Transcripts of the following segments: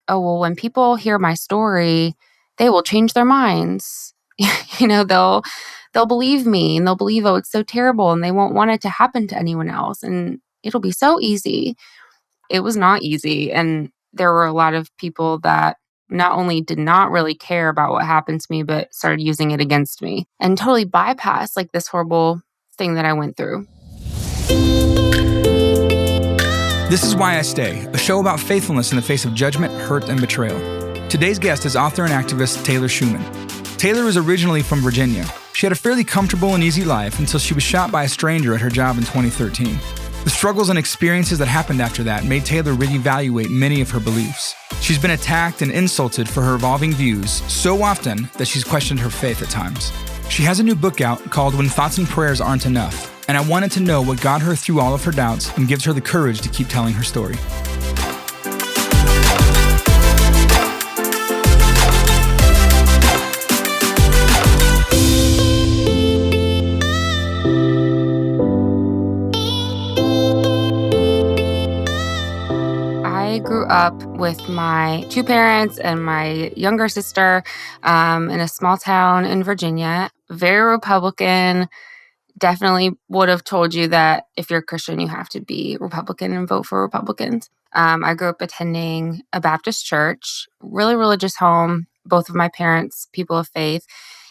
oh, well, when people hear my story, they will change their minds. They'll believe me and they'll believe, oh, it's so terrible and they won't want it to happen to anyone else. And it'll be so easy. It was not easy. And there were a lot of people that not only did not really care about what happened to me, but started using it against me and totally bypassed like this horrible thing that I went through. This is Why I Stay, a show about faithfulness in the face of judgment, hurt, and betrayal. Today's guest is author and activist Taylor Schumann. Taylor is originally from Virginia. She had a fairly comfortable and easy life until she was shot by a stranger at her job in 2013. The struggles and experiences that happened after that made Taylor reevaluate many of her beliefs. She's been attacked and insulted for her evolving views so often that she's questioned her faith at times. She has a new book out called When Thoughts and Prayers Aren't Enough, and I wanted to know what got her through all of her doubts and gives her the courage to keep telling her story. I grew up with my two parents and my younger sister in a small town in Virginia, very Republican. Definitely would have told you that if you're a Christian, you have to be Republican and vote for Republicans. I grew up attending a Baptist church, really religious home, both of my parents, people of faith.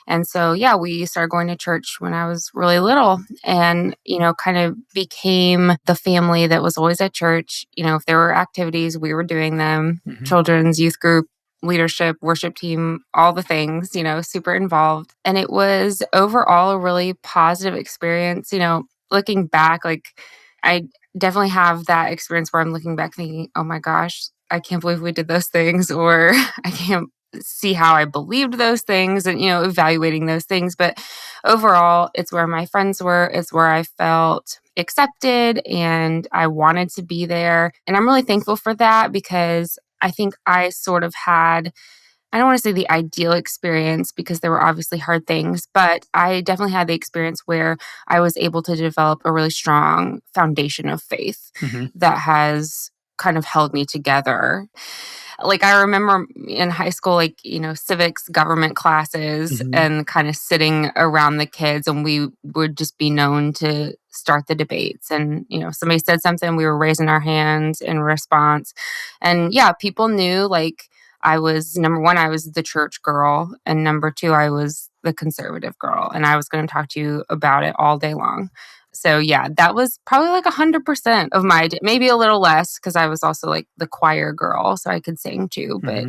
And so, yeah, we started going to church when I was really little and, kind of became the family that was always at church. If there were activities, we were doing them, children's youth group, leadership, worship team, all the things, super involved. And it was overall a really positive experience. Looking back, like I definitely have that experience where I'm looking back thinking, oh my gosh, I can't believe we did those things, or I can't see how I believed those things and, evaluating those things. But overall, it's where my friends were. It's where I felt accepted and I wanted to be there. And I'm really thankful for that because I think I sort of had, I don't want to say the ideal experience because there were obviously hard things, but I definitely had the experience where I was able to develop a really strong foundation of faith that has kind of held me together. Like I remember in high school, civics, government classes and kind of sitting around the kids and we would just be known to start the debates. And, somebody said something, we were raising our hands in response. And yeah, people knew I was, number one, I was the church girl. And number two, I was the conservative girl. And I was going to talk to you about it all day long. So yeah, that was probably 100% of my day, maybe a little less because I was also the choir girl, so I could sing too. But,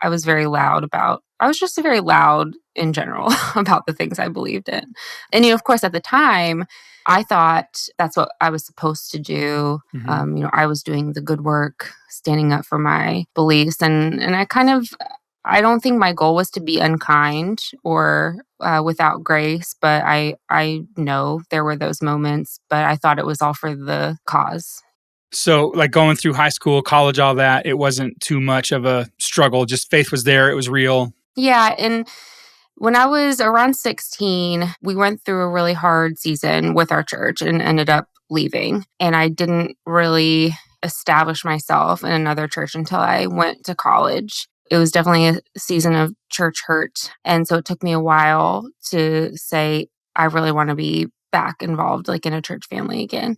I was very loud I was just very loud in general about the things I believed in. And, of course, at the time, I thought that's what I was supposed to do. I was doing the good work, standing up for my beliefs. And I don't think my goal was to be unkind or without grace, but I know there were those moments, but I thought it was all for the cause. So going through high school, college, all that, it wasn't too much of a struggle. Just faith was there. It was real. Yeah. And when I was around 16, we went through a really hard season with our church and ended up leaving. And I didn't really establish myself in another church until I went to college. It was definitely a season of church hurt. And so it took me a while to say, I really want to be back involved, in a church family again.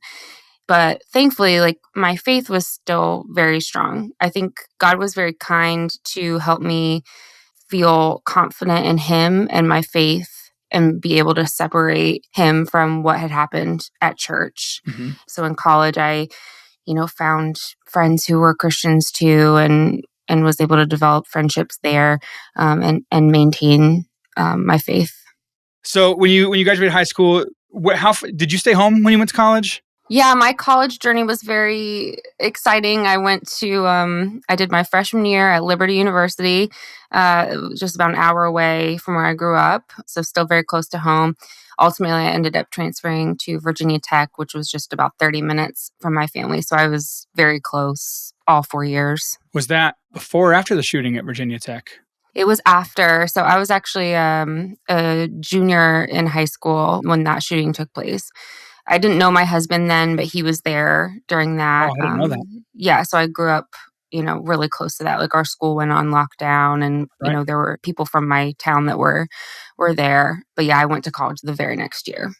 But thankfully, my faith was still very strong. I think God was very kind to help me feel confident in Him and my faith and be able to separate Him from what had happened at church. So in college, I, found friends who were Christians too, and was able to develop friendships there and maintain my faith. So when you graduated high school, did you stay home when you went to college? Yeah, my college journey was very exciting. I went to, I did my freshman year at Liberty University, just about an hour away from where I grew up, so still very close to home. Ultimately, I ended up transferring to Virginia Tech, which was just about 30 minutes from my family, so I was very close all 4 years. Was that before or after the shooting at Virginia Tech? It was after. So I was actually a junior in high school when that shooting took place. I didn't know my husband then, but he was there during that. Oh, I didn't know that. Yeah, so I grew up really close to that. Like our school went on lockdown and, Right. there were people from my town that were there. But yeah, I went to college the very next year.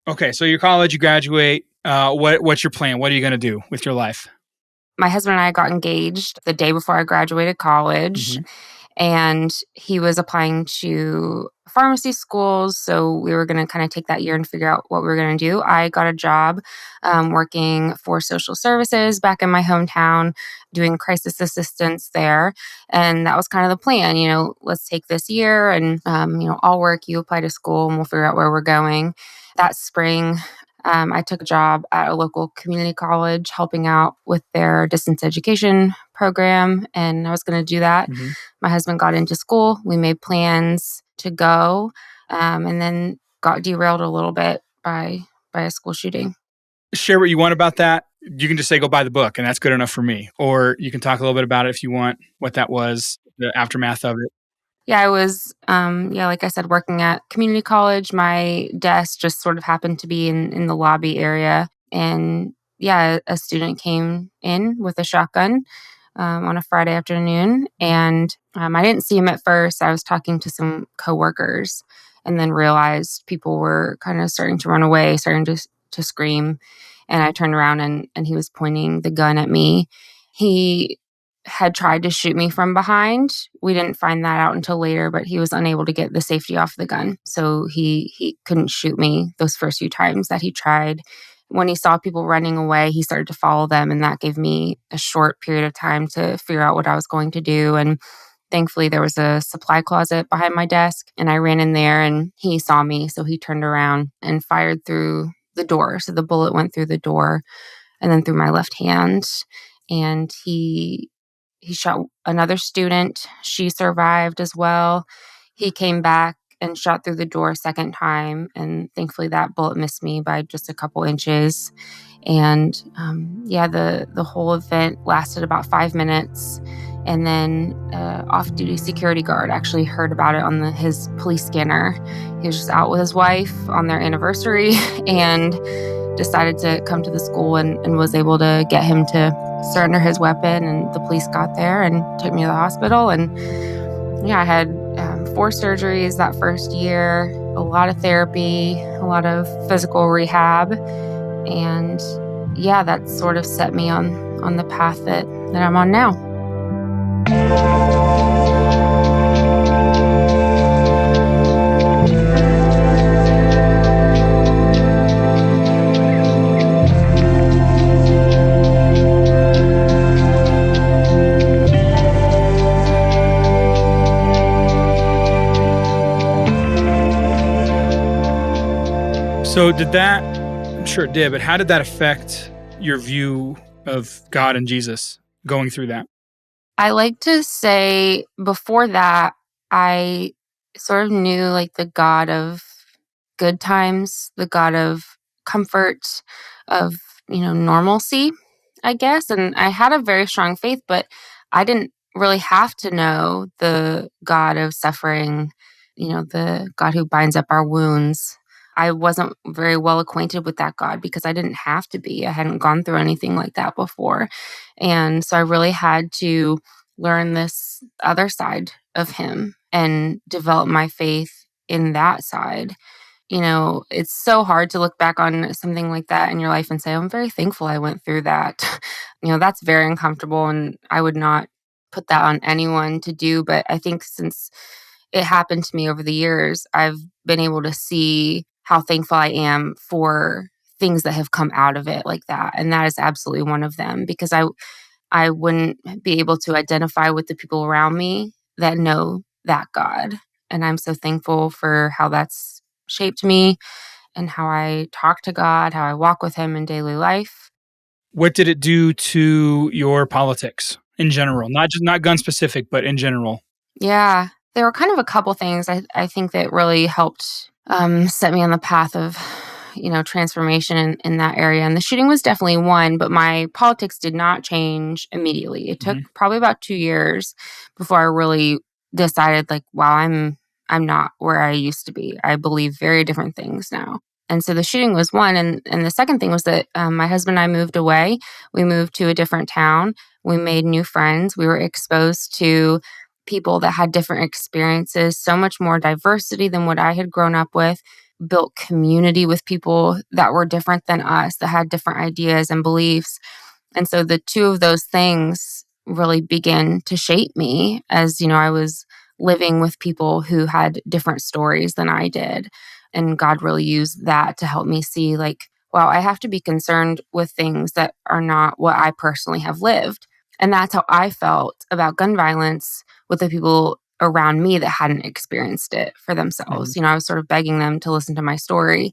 Okay, so you're college, you graduate. What's your plan? What are you going to do with your life? My husband and I got engaged the day before I graduated college. Mm-hmm. And he was applying to pharmacy schools. So we were going to kind of take that year and figure out what we were going to do. I got a job working for social services back in my hometown, doing crisis assistance there. And that was kind of the plan, let's take this year and, I'll work, you apply to school, and we'll figure out where we're going. That spring, I took a job at a local community college helping out with their distance education program, and I was going to do that. Mm-hmm. My husband got into school. We made plans to go, and then got derailed a little bit by a school shooting. Share what you want about that. You can just say, go buy the book, and that's good enough for me. Or you can talk a little bit about it if you want, what that was, the aftermath of it. Yeah, I was, like I said, working at community college. My desk just sort of happened to be in the lobby area. And yeah, a student came in with a shotgun on a Friday afternoon. And I didn't see him at first. I was talking to some coworkers and then realized people were kind of starting to run away, starting to scream. And I turned around and he was pointing the gun at me. He had tried to shoot me from behind. We didn't find that out until later, but he was unable to get the safety off the gun. So he couldn't shoot me those first few times that he tried. When he saw people running away, he started to follow them, and that gave me a short period of time to figure out what I was going to do. And thankfully, there was a supply closet behind my desk, and I ran in there, and he saw me, so he turned around and fired through the door. So the bullet went through the door and then through my left hand, and he shot another student. She survived as well. He came back and shot through the door a second time, and thankfully that bullet missed me by just a couple inches. And the whole event lasted about 5 minutes. And then off-duty security guard actually heard about it on his police scanner. He was just out with his wife on their anniversary and decided to come to the school and was able to get him to surrender his weapon. And the police got there and took me to the hospital. And yeah, I had 4 surgeries that first year, a lot of therapy, a lot of physical rehab. And yeah, that sort of set me on the path that I'm on now. So I'm sure it did, but how did that affect your view of God and Jesus going through that? I like to say before that, I sort of knew like the God of good times, the God of comfort, of, normalcy, I guess. And I had a very strong faith, but I didn't really have to know the God of suffering, the God who binds up our wounds. I wasn't very well acquainted with that God because I didn't have to be. I hadn't gone through anything like that before. And so I really had to learn this other side of him and develop my faith in that side. It's so hard to look back on something like that in your life and say, I'm very thankful I went through that. That's very uncomfortable, and I would not put that on anyone to do. But I think since it happened to me over the years, I've been able to see how thankful I am for things that have come out of it like that. And that is absolutely one of them, because I wouldn't be able to identify with the people around me that know that God. And I'm so thankful for how that's shaped me and how I talk to God, how I walk with him in daily life. What did it do to your politics in general? Not gun specific, but in general. Yeah, there were kind of a couple things I think that really helped set me on the path of, transformation in that area. And the shooting was definitely one, but my politics did not change immediately. It took probably about 2 years before I really decided, like, wow, I'm not where I used to be. I believe very different things now. And so the shooting was one. And the second thing was that my husband and I moved away. We moved to a different town We made new friends. We were exposed to people that had different experiences, so much more diversity than what I had grown up with, built community with people that were different than us, that had different ideas and beliefs. And so the two of those things really began to shape me as, I was living with people who had different stories than I did. And God really used that to help me see, like, wow, I have to be concerned with things that are not what I personally have lived. And that's how I felt about gun violence with the people around me that hadn't experienced it for themselves. I was sort of begging them to listen to my story,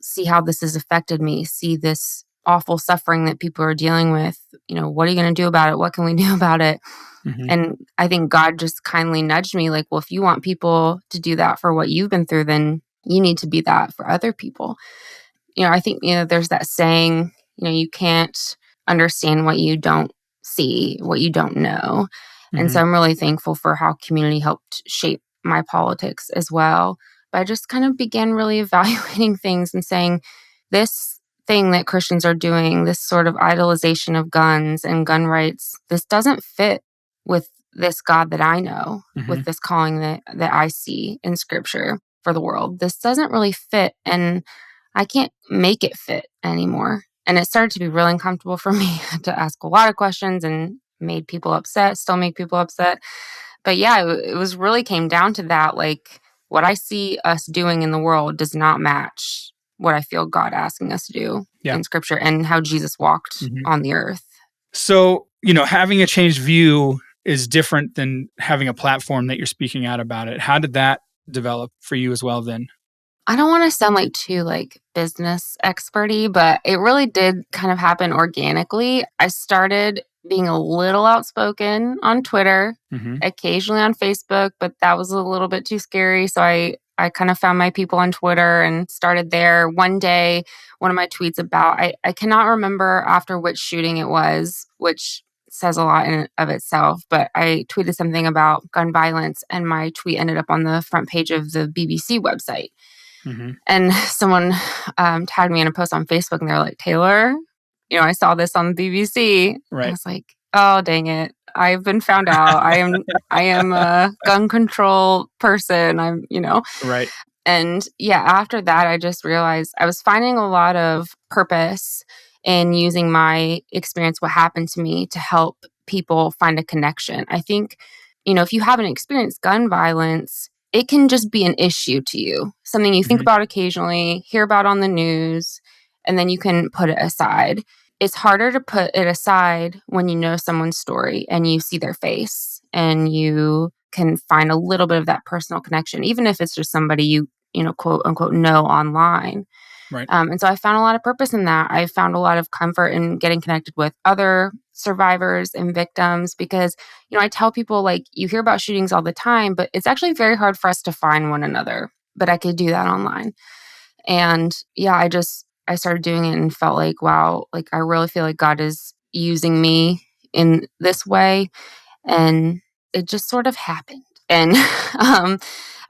see how this has affected me, see this awful suffering that people are dealing with. What are you going to do about it? What can we do about it? And I think God just kindly nudged me like, well, if you want people to do that for what you've been through, then you need to be that for other people. I think, there's that saying, you can't understand what you don't see, what you don't know. And so I'm really thankful for how community helped shape my politics as well. But I just kind of began really evaluating things and saying, this thing that Christians are doing, this sort of idolization of guns and gun rights, this doesn't fit with this God that I know, with this calling that I see in Scripture for the world. This doesn't really fit, and I can't make it fit anymore. And it started to be really uncomfortable for me to ask a lot of questions and made people upset, still make people upset. But yeah, it was really came down to that. Like, what I see us doing in the world does not match what I feel God asking us to do in Scripture and how Jesus walked on the earth. So, having a changed view is different than having a platform that you're speaking out about it. How did that develop for you as well then? I don't want to sound like too business experty, but it really did kind of happen organically. I started being a little outspoken on Twitter, occasionally on Facebook, but that was a little bit too scary. So I kind of found my people on Twitter and started there. One day, one of my tweets about, I cannot remember after which shooting it was, which says a lot in of itself, but I tweeted something about gun violence and my tweet ended up on the front page of the BBC website. And someone tagged me in a post on Facebook and they're like, Taylor, I saw this on the BBC. Right. I was like, oh, dang it. I've been found out. I am a gun control person. Right. And yeah, after that, I just realized I was finding a lot of purpose in using my experience, what happened to me, to help people find a connection. I think, if you haven't experienced gun violence, it can just be an issue to you, something you think about occasionally, hear about on the news, and then you can put it aside. It's harder to put it aside when you know someone's story and you see their face and you can find a little bit of that personal connection, even if it's just somebody you quote unquote, know online. Right. And so I found a lot of purpose in that. I found a lot of comfort in getting connected with other survivors and victims because, I tell people you hear about shootings all the time, but it's actually very hard for us to find one another. But I could do that online. And yeah, I started doing it and felt like, wow, I really feel like God is using me in this way. And it just sort of happened. And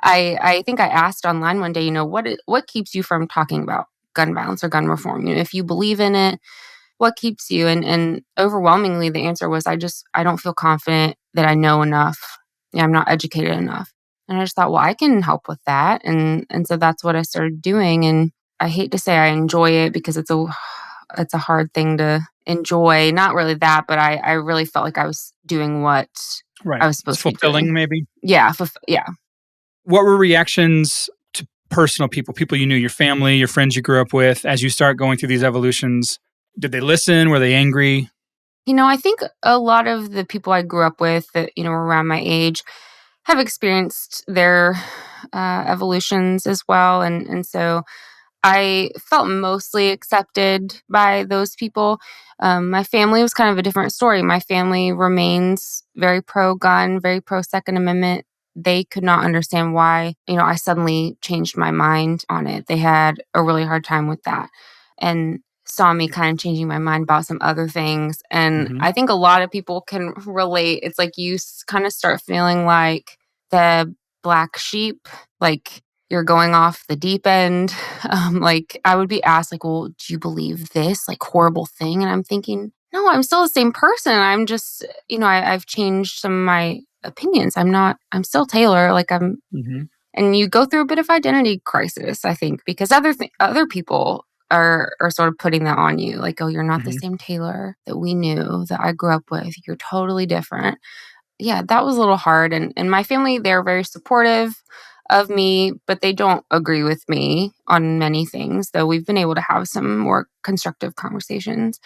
I think I asked online one day, what keeps you from talking about gun violence or gun reform? If you believe in it, what keeps you? And overwhelmingly, the answer was, I don't feel confident that I know enough. I'm not educated enough. And I just thought, well, I can help with that. And so that's what I started doing. And I hate to say I enjoy it because it's a hard thing to enjoy. Not really that, but I really felt like I was doing what I was supposed to be doing. Fulfilling, maybe? Yeah. Yeah. What were reactions to personal people you knew, your family, your friends you grew up with, as you start going through these evolutions? Did they listen? Were they angry? I think a lot of the people I grew up with that, were around my age have experienced their evolutions as well. And so I felt mostly accepted by those people. My family was kind of a different story. My family remains very pro-gun, very pro-Second Amendment. They could not understand why, I suddenly changed my mind on it. They had a really hard time with that and saw me kind of changing my mind about some other things. And I think a lot of people can relate. It's like you kind of start feeling like the black sheep, like you're going off the deep end. I would be asked well, do you believe this horrible thing? And I'm thinking, no, I'm still the same person. I'm just, I've changed some of my opinions. I'm still Taylor. Like Hmm. and you go through a bit of identity crisis, I think, because other people are sort of putting that on you. Like, oh, you're not the Hmm. same Taylor that we knew, that I grew up with. You're totally different. Yeah, that was a little hard. And my family, they're very supportive of me, but they don't agree with me on many things, though we've been able to have some more constructive conversations.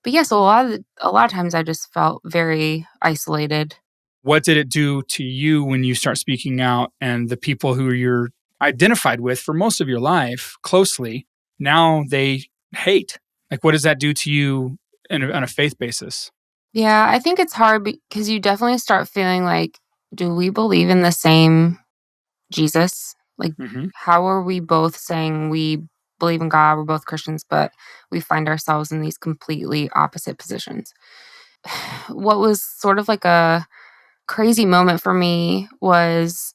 But yeah, so a lot of times I just felt very isolated. What did it do to you when you start speaking out and the people who you're identified with for most of your life closely, now they hate? Like, what does that do to you on a faith basis? Yeah, I think it's hard because you definitely start feeling like, do we believe in the same Jesus? Like, Hmm. how are we both saying we believe in God, we're both Christians, but we find ourselves in these completely opposite positions? What was sort of like a crazy moment for me was,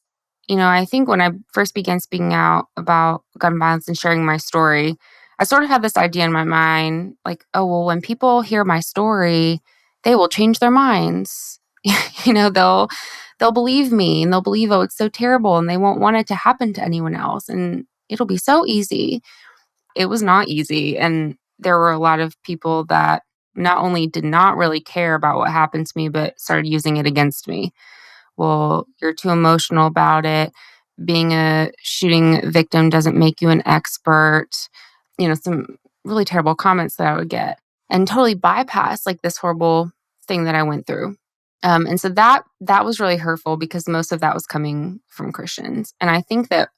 I think when I first began speaking out about gun violence and sharing my story, I sort of had this idea in my mind like, oh, well, when people hear my story, they will change their minds. They'll believe me and they'll believe, oh, it's so terrible and they won't want it to happen to anyone else. And it'll be so easy. It was not easy. And there were a lot of people that not only did not really care about what happened to me, but started using it against me. Well, you're too emotional about it. Being a shooting victim doesn't make you an expert. Some really terrible comments that I would get and totally bypass like this horrible thing that I went through. And so that was really hurtful because most of that was coming from Christians. And I think that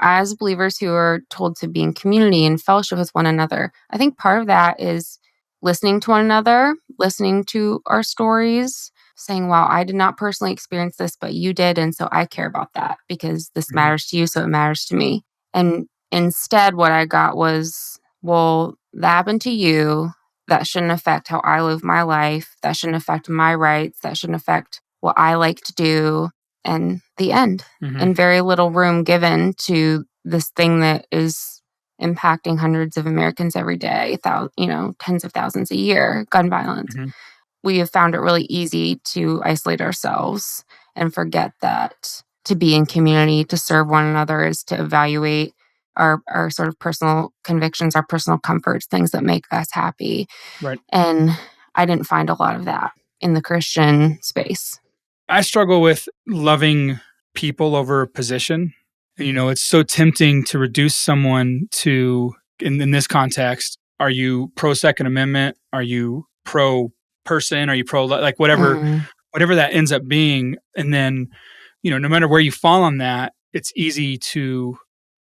as believers who are told to be in community and fellowship with one another, I think part of that is listening to one another, listening to our stories, saying, wow, I did not personally experience this, but you did. And so I care about that because this Hmm. matters to you. So it matters to me. And instead, what I got was, well, that happened to you. That shouldn't affect how I live my life. That shouldn't affect my rights. That shouldn't affect what I like to do. And the end, Hmm. and very little room given to this thing that is impacting hundreds of Americans every day, tens of thousands a year, gun violence. Hmm. We have found it really easy to isolate ourselves and forget that to be in community, to serve one another is to evaluate our sort of personal convictions, our personal comforts, things that make us happy. Right. And I didn't find a lot of that in the Christian space. I struggle with loving people over position. It's so tempting to reduce someone to, in this context, are you pro Second Amendment? Are you pro person? Are you pro, like, Mm, whatever that ends up being? And then, no matter where you fall on that, it's easy to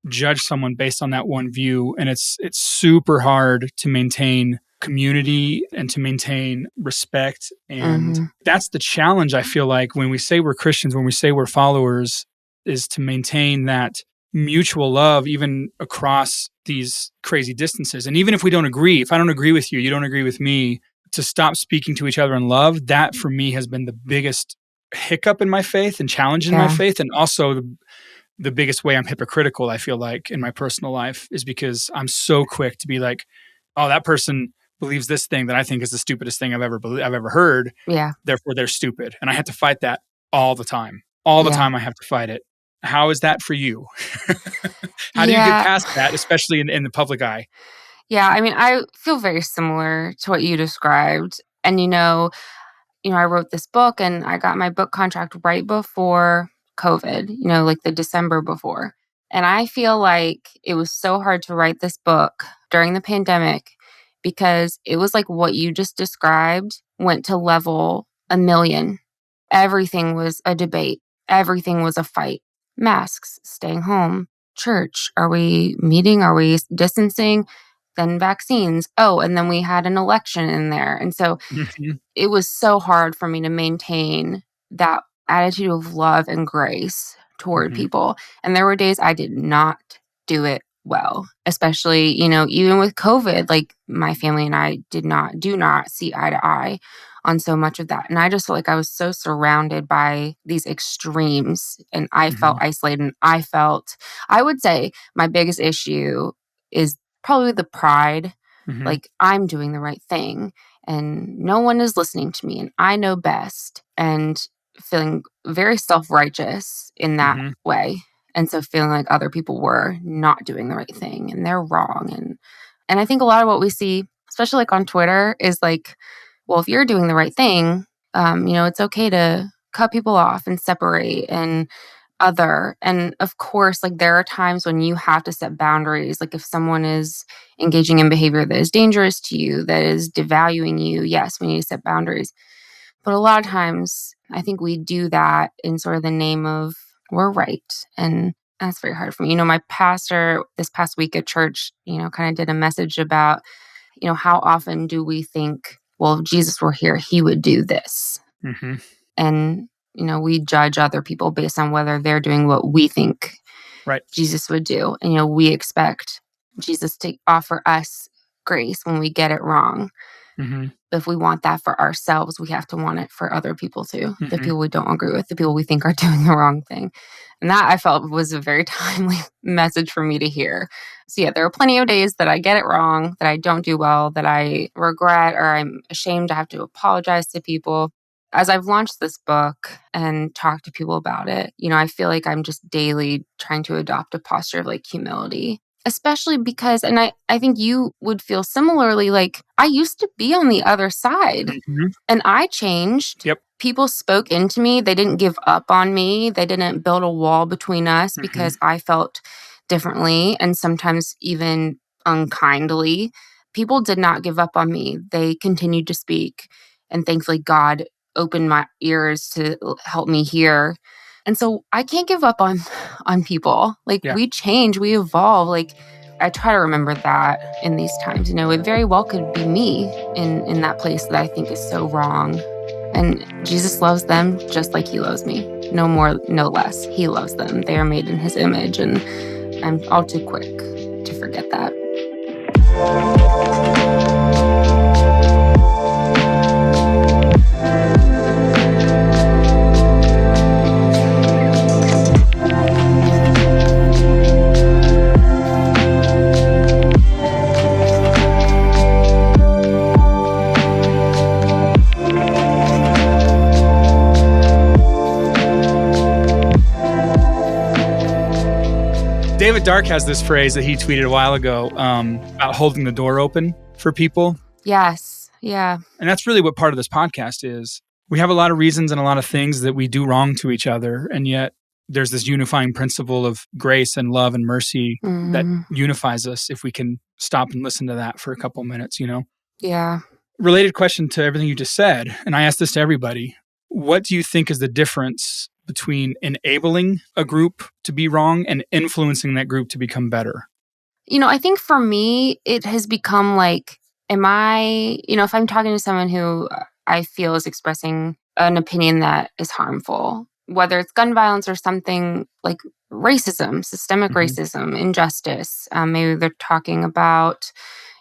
judge someone based on that one view. And it's super hard to maintain community and to maintain respect. And mhm, that's the challenge, I feel like, when we say we're Christians, when we say we're followers, is to maintain that mutual love even across these crazy distances. And even if we don't agree, if I don't agree with you, you don't agree with me, to stop speaking to each other in love, that for me has been the biggest hiccup in my faith and challenge in my yeah, faith, and also the biggest way I'm hypocritical, I feel like, in my personal life, is because I'm so quick to be like, oh, that person believes this thing that I think is the stupidest thing I've ever heard. yeah, Therefore, they're stupid. And I have to fight that all the time. All the yeah. time I have to fight it. How is that for you? How do you get Yeah, past that, especially in the public eye? yeah, I mean, I feel very similar to what you described, and, I wrote this book and I got my book contract right before COVID, like the December before. And I feel like it was so hard to write this book during the pandemic because it was like what you just described went to level a million. Everything was a debate, everything was a fight. Masks, staying home, church, are we meeting? Are we distancing? Then vaccines. Oh, and then we had an election in there. And so Mhm. it was so hard for me to maintain that attitude of love and grace toward Mhm. people. And there were days I did not do it well, especially, even with COVID, like my family and I do not see eye to eye on so much of that. And I just felt like I was so surrounded by these extremes and I felt Mhm. isolated. And I would say my biggest issue is probably the pride, Mhm. like I'm doing the right thing and no one is listening to me and I know best, and feeling very self-righteous in that way. And so feeling like other people were not doing the right thing and they're wrong. And I think a lot of what we see, especially like on Twitter, is like, well, if you're doing the right thing, it's okay to cut people off and separate and other. And of course, like there are times when you have to set boundaries. Like if someone is engaging in behavior that is dangerous to you, that is devaluing you, yes, we need to set boundaries. But a lot of times, I think we do that in sort of the name of we're right. And that's very hard for me. My pastor this past week at church, kind of did a message about, how often do we think, well, if Jesus were here, he would do this. And, we judge other people based on whether they're doing what we think Jesus would do. And, we expect Jesus to offer us grace when we get it wrong. But if we want that for ourselves, we have to want it for other people too. The people we don't agree with, the people we think are doing the wrong thing. And that I felt was a very timely message for me to hear. So yeah, there are plenty of days that I get it wrong, that I don't do well, that I regret, or I'm ashamed to have to apologize to people. As I've launched this book and talked to people about it, I feel like I'm just daily trying to adopt a posture of like humility. Especially because, and I think you would feel similarly, like I used to be on the other side and I changed. People spoke into me. They didn't give up on me. They didn't build a wall between us because I felt differently and sometimes even unkindly. People did not give up on me. They continued to speak. And thankfully, God opened my ears to help me hear. And so I can't give up on people. Like we change, we evolve. Like I try to remember that in these times. It very well could be me in that place that I think is so wrong. And Jesus loves them just like he loves me. No more, no less. He loves them. They are made in his image. And I'm all too quick to forget that. David Dark has this phrase that he tweeted a while ago about holding the door open for people. Yes. Yeah. And that's really what part of this podcast is. We have a lot of reasons and a lot of things that we do wrong to each other. And yet there's this unifying principle of grace and love and mercy that unifies us if we can stop and listen to that for a couple minutes, Yeah. Related question to everything you just said, and I ask this to everybody. What do you think is the difference between enabling a group to be wrong and influencing that group to become better? I think for me, it has become like, if I'm talking to someone who I feel is expressing an opinion that is harmful, whether it's gun violence or something like racism, systemic racism, injustice, maybe they're talking about,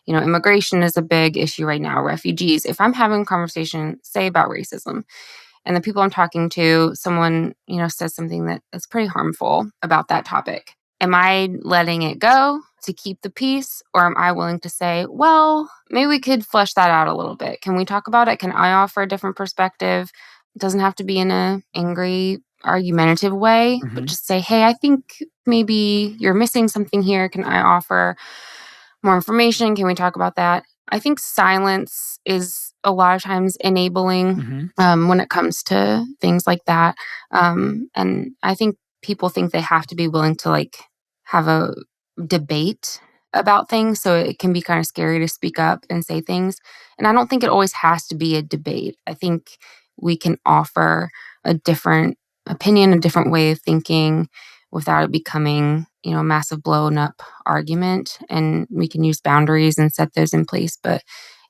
immigration is a big issue right now, refugees. If I'm having a conversation, say about racism, and the people I'm talking to, someone, says something that is pretty harmful about that topic. Am I letting it go to keep the peace? Or am I willing to say, well, maybe we could flesh that out a little bit. Can we talk about it? Can I offer a different perspective? It doesn't have to be in an angry, argumentative way, but just say, hey, I think maybe you're missing something here. Can I offer more information? Can we talk about that? I think silence is a lot of times enabling when it comes to things like that. And I think people think they have to be willing to like have a debate about things. So it can be kind of scary to speak up and say things. And I don't think it always has to be a debate. I think we can offer a different opinion, a different way of thinking without it becoming, a massive blown up argument. And we can use boundaries and set those in place. But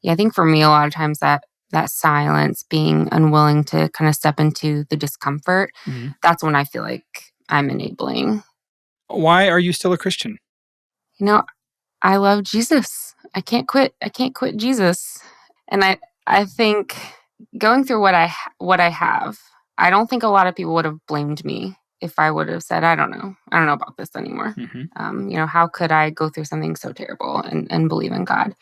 yeah, I think for me, a lot of times that silence, being unwilling to kind of step into the discomfort, that's when I feel like I'm enabling. Why are you still a Christian? I love Jesus. I can't quit Jesus. And I think going through what I have, I don't think a lot of people would have blamed me if I would have said, I don't know about this anymore. How could I go through something so terrible and believe in God?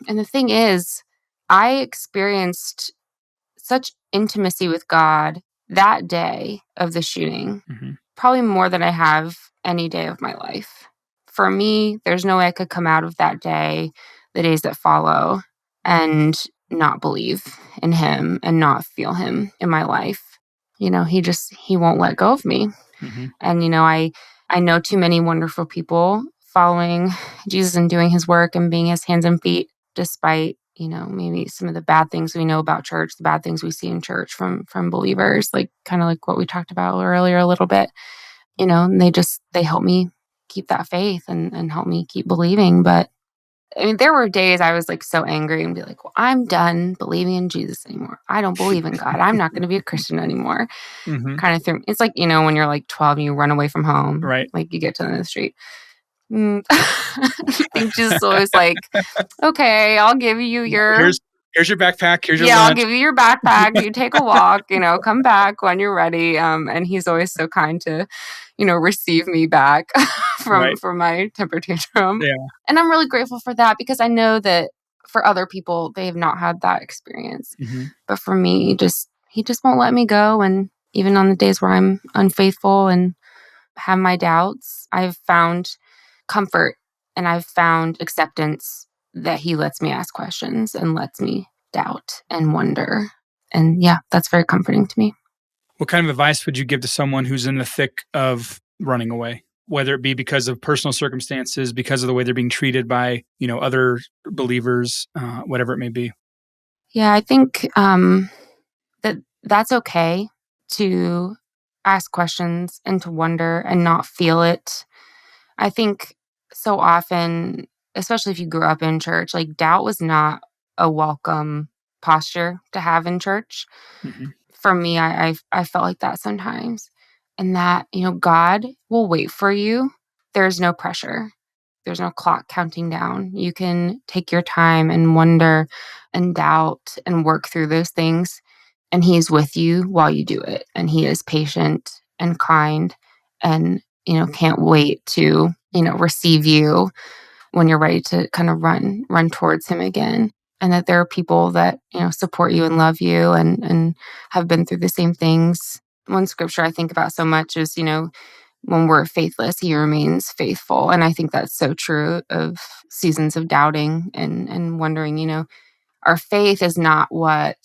And the thing is, I experienced such intimacy with God that day of the shooting, probably more than I have any day of my life. For me, there's no way I could come out of that day, the days that follow, and not believe in him and not feel him in my life. He won't let go of me. And, I know too many wonderful people following Jesus and doing his work and being his hands and feet, despite, maybe some of the bad things we know about church, the bad things we see in church from believers, kind of like what we talked about earlier a little bit, and they help me keep that faith and help me keep believing. But I mean, there were days I was so angry and be like, well, I'm done believing in Jesus anymore. I don't believe in God. I'm not going to be a Christian anymore. Kind of thing. It's when you're 12 and you run away from home. Right. You get to the end of the street. I think Jesus always okay, I'll give you your... Here's your backpack. Here's your lunch. lunch. I'll give you your backpack. You take a walk, come back when you're ready. And he's always so kind to, receive me back from my temper tantrum. Yeah. And I'm really grateful for that, because I know that for other people, they have not had that experience. But for me, he just won't let me go. And even on the days where I'm unfaithful and have my doubts, I've found comfort and I've found acceptance that he lets me ask questions and lets me doubt and wonder. And yeah, that's very comforting to me. What kind of advice would you give to someone who's in the thick of running away, whether it be because of personal circumstances, because of the way they're being treated by, other believers, whatever it may be? Yeah, I think that's okay to ask questions and to wonder and not feel it. I think so often, especially if you grew up in church, doubt was not a welcome posture to have in church. For me, I felt like that sometimes. And that, God will wait for you. There's no pressure. There's no clock counting down. You can take your time and wonder and doubt and work through those things. And he's with you while you do it. And he is patient and kind and, can't wait to, receive you when you're ready to kind of run towards him again. And that there are people that, support you and love you and have been through the same things. One scripture I think about so much is, when we're faithless, he remains faithful. And I think that's so true of seasons of doubting and wondering, our faith is not what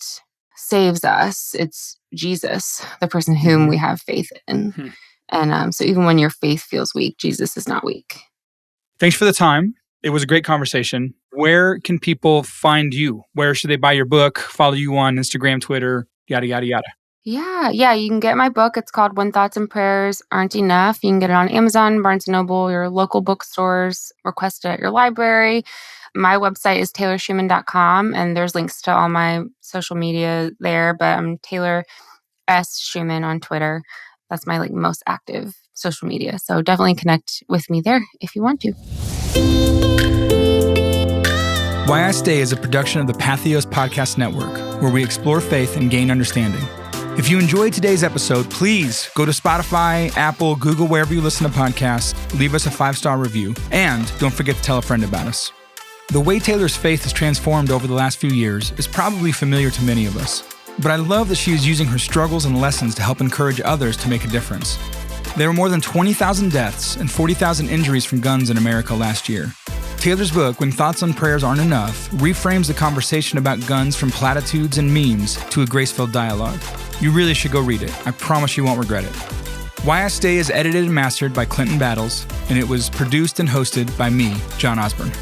saves us. It's Jesus, the person whom we have faith in. And so even when your faith feels weak, Jesus is not weak. Thanks for the time. It was a great conversation. Where can people find you? Where should they buy your book, follow you on Instagram, Twitter, yada, yada, yada? Yeah, you can get my book. It's called When Thoughts and Prayers Aren't Enough. You can get it on Amazon, Barnes & Noble, your local bookstores, request it at your library. My website is taylorschumann.com, and there's links to all my social media there, but I'm Taylor S. Schumann on Twitter. That's my most active social media. So definitely connect with me there if you want to. Why I Stay is a production of the Patheos Podcast Network, where we explore faith and gain understanding. If you enjoyed today's episode, please go to Spotify, Apple, Google, wherever you listen to podcasts, leave us a 5-star review, and don't forget to tell a friend about us. The way Taylor's faith has transformed over the last few years is probably familiar to many of us, but I love that she is using her struggles and lessons to help encourage others to make a difference. There were more than 20,000 deaths and 40,000 injuries from guns in America last year. Taylor's book, When Thoughts and Prayers Aren't Enough, reframes the conversation about guns from platitudes and memes to a grace-filled dialogue. You really should go read it. I promise you won't regret it. Why I Stay is edited and mastered by Clinton Battles, and it was produced and hosted by me, John Osborne.